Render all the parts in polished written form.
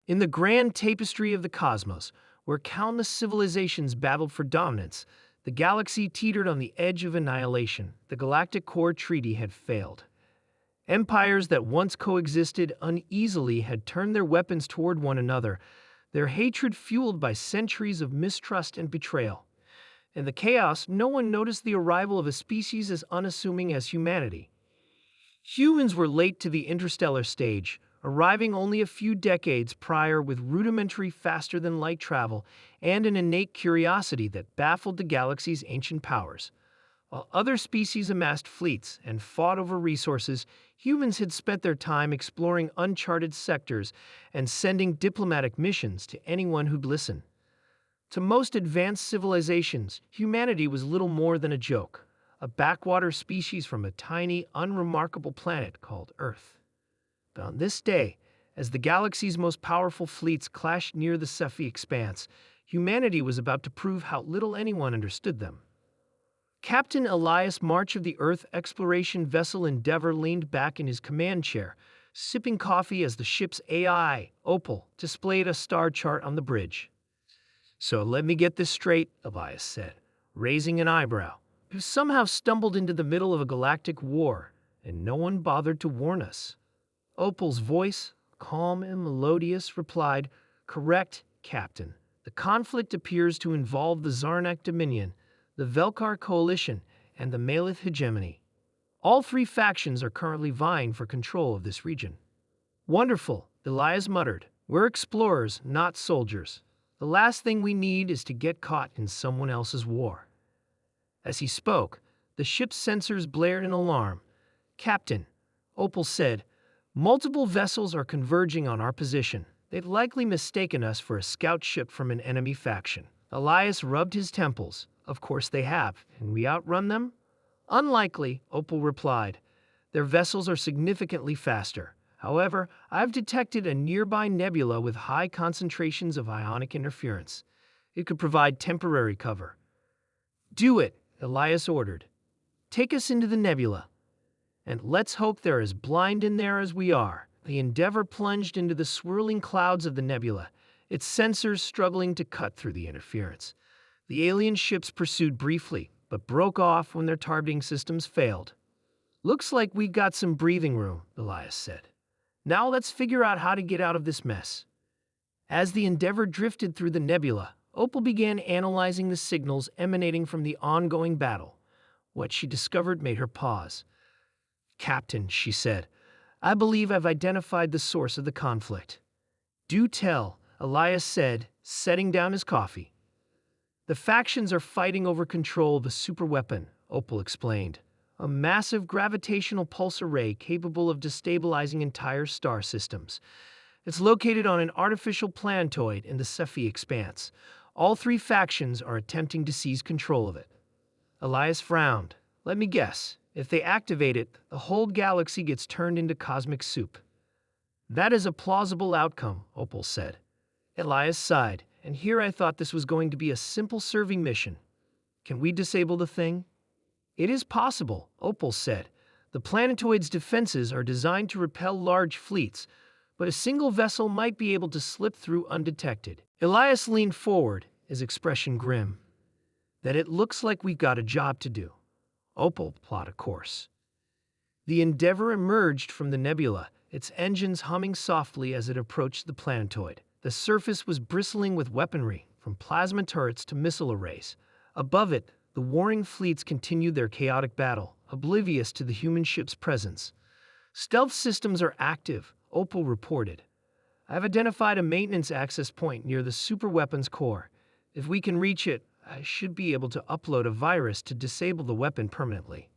In the grand tapestry of the cosmos, where countless civilizations battled for dominance, the galaxy teetered on the edge of annihilation. The Galactic Core Treaty had failed. Empires that once coexisted uneasily had turned their weapons toward one another, their hatred fueled by centuries of mistrust and betrayal. In the chaos, no one noticed the arrival of a species as unassuming as humanity. Humans were late to the interstellar stage, arriving only a few decades prior with rudimentary faster-than-light travel and an innate curiosity that baffled the galaxy's ancient powers. While other species amassed fleets and fought over resources, humans had spent their time exploring uncharted sectors and sending diplomatic missions to anyone who'd listen. To most advanced civilizations, humanity was little more than a joke, a backwater species from a tiny, unremarkable planet called Earth. But on this day, as the galaxy's most powerful fleets clashed near the Scifi expanse, humanity was about to prove how little anyone understood them. Captain Elias March of the Earth exploration vessel Endeavour leaned back in his command chair, sipping coffee as the ship's AI, Opal, displayed a star chart on the bridge. "So let me get this straight," Elias said, raising an eyebrow. "We've somehow stumbled into the middle of a galactic war, and no one bothered to warn us." Opal's voice, calm and melodious, replied, "Correct, Captain. The conflict appears to involve the Zarnak Dominion, the Velkar Coalition, and the Malith Hegemony. All three factions are currently vying for control of this region." "Wonderful," Elias muttered. "We're explorers, not soldiers. The last thing we need is to get caught in someone else's war." As he spoke, the ship's sensors blared an alarm. "Captain," Opal said, "multiple vessels are converging on our position. They'd likely mistaken us for a scout ship from an enemy faction." Elias rubbed his temples. "Of course they have. And we outrun them?" "Unlikely," Opal replied. "Their vessels are significantly faster. However, I've detected a nearby nebula with high concentrations of ionic interference. It could provide temporary cover." "Do it," Elias ordered. "Take us into the nebula. And let's hope they're as blind in there as we are." The Endeavour plunged into the swirling clouds of the nebula, its sensors struggling to cut through the interference. The alien ships pursued briefly, but broke off when their targeting systems failed. "Looks like we've got some breathing room," Elias said. "Now let's figure out how to get out of this mess." As the Endeavour drifted through the nebula, Opal began analyzing the signals emanating from the ongoing battle. What she discovered made her pause. "Captain," she said, "I believe I've identified the source of the conflict." "Do tell," Elias said, setting down his coffee. "The factions are fighting over control of a superweapon," Opal explained. "A massive gravitational pulse array capable of destabilizing entire star systems. It's located on an artificial planetoid in the Scifi expanse. All three factions are attempting to seize control of it." Elias frowned. "Let me guess. If they activate it, the whole galaxy gets turned into cosmic soup." "That is a plausible outcome," Opal said. Elias sighed. "And here I thought this was going to be a simple serving mission. Can we disable the thing?" "It is possible," Opal said. "The planetoid's defenses are designed to repel large fleets, but a single vessel might be able to slip through undetected." Elias leaned forward, his expression grim. "Then it looks like we've got a job to do." Opal plotted a course. The Endeavour emerged from the nebula, its engines humming softly as it approached the planetoid. The surface was bristling with weaponry, from plasma turrets to missile arrays. Above it, the warring fleets continued their chaotic battle, oblivious to the human ship's presence. "Stealth systems are active," Opal reported. "I've identified a maintenance access point near the superweapons core. If we can reach it, I should be able to upload a virus to disable the weapon permanently."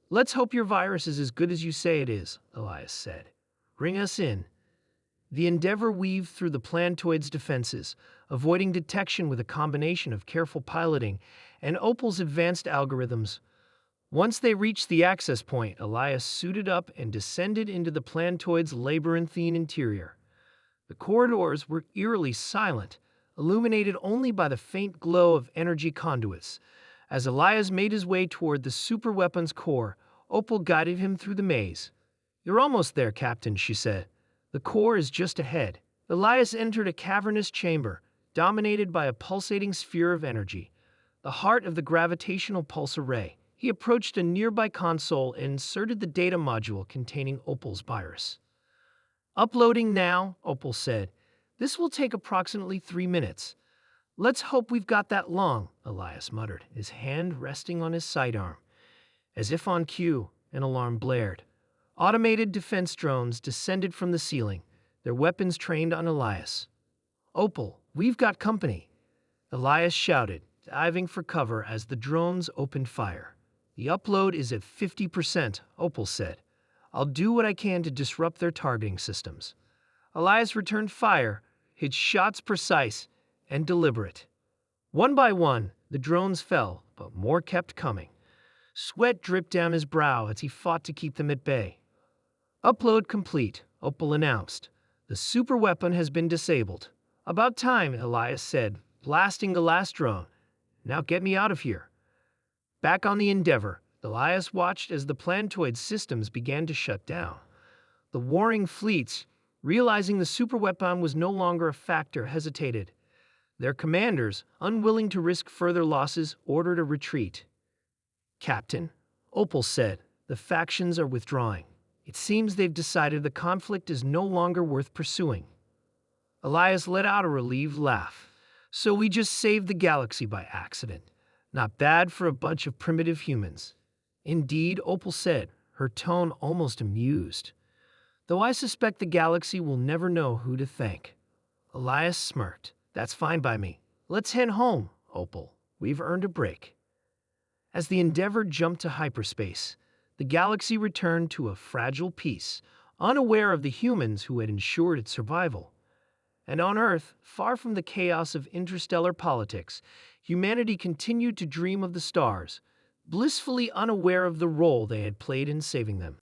"Let's hope your virus is as good as you say it is," Elias said. "Ring us in." The Endeavour weaved through the planetoid's defenses, avoiding detection with a combination of careful piloting and Opal's advanced algorithms. Once they reached the access point, Elias suited up and descended into the planetoid's labyrinthine interior. The corridors were eerily silent, illuminated only by the faint glow of energy conduits. As Elias made his way toward the superweapons core, Opal guided him through the maze. "You're almost there, Captain," she said. "The core is just ahead. Elias entered a cavernous chamber, dominated by a pulsating sphere of energy, the heart of the gravitational pulse array. He approached a nearby console and inserted the data module containing Opal's virus. "Uploading now," Opal said. "This will take approximately 3 minutes." "Let's hope we've got that long," Elias muttered, his hand resting on his sidearm. As if on cue, an alarm blared. Automated defense drones descended from the ceiling, their weapons trained on Elias. "Opal, we've got company," Elias shouted, diving for cover as the drones opened fire. "The upload is at 50%, Opal said. "I'll do what I can to disrupt their targeting systems." Elias returned fire, his shots precise and deliberate. One by one, the drones fell, but more kept coming. Sweat dripped down his brow as he fought to keep them at bay. "Upload complete," Opal announced. "The superweapon has been disabled." "About time," Elias said, blasting the last drone. "Now get me out of here." Back on the Endeavor, Elias watched as the planetoid systems began to shut down. The warring fleets, realizing the superweapon was no longer a factor, hesitated. Their commanders, unwilling to risk further losses, ordered a retreat. "Captain," Opal said, "the factions are withdrawing. It seems they've decided the conflict is no longer worth pursuing." Elias let out a relieved laugh. "So we just saved the galaxy by accident. Not bad for a bunch of primitive humans." "Indeed," Opal said, her tone almost amused. "Though I suspect the galaxy will never know who to thank." Elias smirked. "That's fine by me. Let's head home, Opal. We've earned a break." As the Endeavor jumped to hyperspace, the galaxy returned to a fragile peace, unaware of the humans who had ensured its survival. And on Earth, far from the chaos of interstellar politics, humanity continued to dream of the stars, blissfully unaware of the role they had played in saving them.